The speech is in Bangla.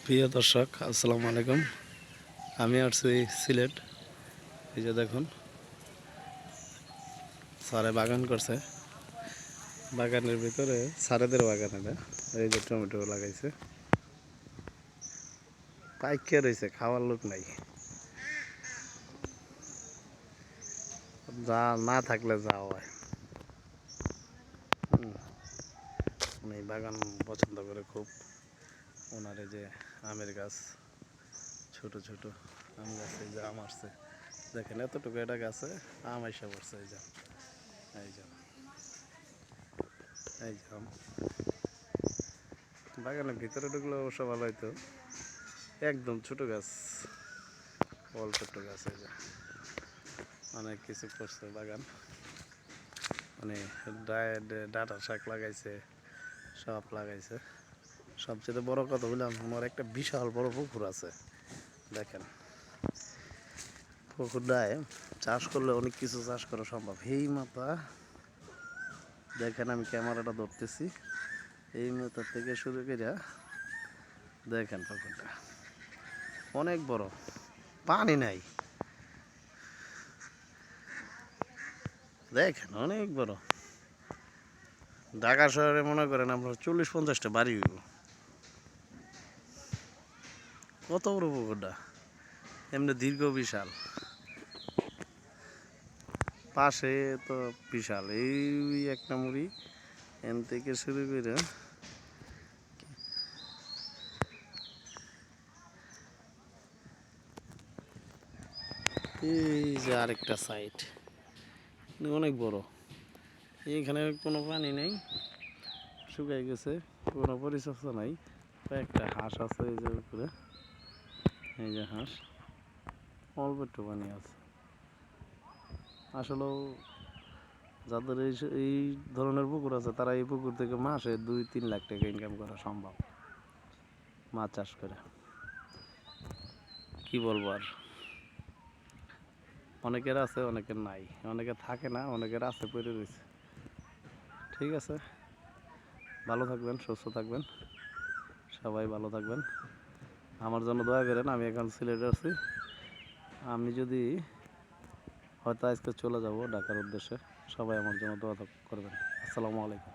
প্রিয় দর্শক, আসসালামু আলাইকুম। আমি আসছি সিলেট। এই যে দেখুন, স্যারে বাগান করছে। বাগানের ভিতরে স্যারেদের বাগান এটা। এই যে টমেটো লাগাইছে, পাইকে রয়েছে, খাওয়ার লোক নাই। যা না থাকলে যা হয়। উনি বাগান পছন্দ করে খুব। ওনার এই যে আমের গাছ, ছোট ছোট আম গাছ, এই যে আম আসছে দেখেন, এতটুকু এটা গাছে আম এসে পড়ছে। এই যে এই যে এই যে আম। বাগানের ভিতরে ঢুকলে অবশ্য ভালো হইতো। একদম ছোট গাছ, অল্প একটু গাছ। এই যে অনেক কিছু করছে বাগান, মানে ডাঁটা শাক লাগাইছে, সব লাগাইছে। সবচেয়ে বড় কথা বললাম, আমার একটা বিশাল বড় পুকুর আছে। দেখেন, পুকুরটায় চাষ করলে অনেক কিছু চাষ করা সম্ভব। এই মাথা দেখেন, আমি ক্যামেরাটা ধরতেছি, এই মাথা থেকে শুরু করে দেখেন পুকুরটা অনেক বড়, পানি নাই। দেখেন অনেক বড়। ঢাকা শহরে মনে করেন আপনার 40-50টা বাড়ি হইব। কত বড় পুকুরটা, এমনি দীর্ঘ বিশাল, পাশে তো বিশাল। এই একটা মুড়ি এন থেকে শুরু করে এই যে আরেকটা সাইড অনেক বড়। এইখানে কোনো পানি নেই, শুকাই গেছে, কোনো পরিচর্যা নাই। একটা হাঁস আছে এই যে উপরে, এই যে হাঁস, অল্প একটু পানি আছে। আসলেও যাদের এই ধরনের পুকুর আছে, তারা এই পুকুর থেকে মাসে 2-3 লাখ টাকা ইনকাম করা সম্ভব, মাছ চাষ করে। কি বলবো আর, অনেকের আছে, অনেকের নাই, অনেকের থাকে না, অনেকের আছে, পড়ে রয়েছে। ঠিক আছে, ভালো থাকবেন, সুস্থ থাকবেন, সবাই ভালো থাকবেন। আমার জন্য দোয়া করেন। আমি এখন সিলেটে আছি। আমি যদি হয়তো আজকে চলে যাব ঢাকার উদ্দেশ্যে, সবাই আমার জন্য দোয়া করবেন। আসসালামু আলাইকুম।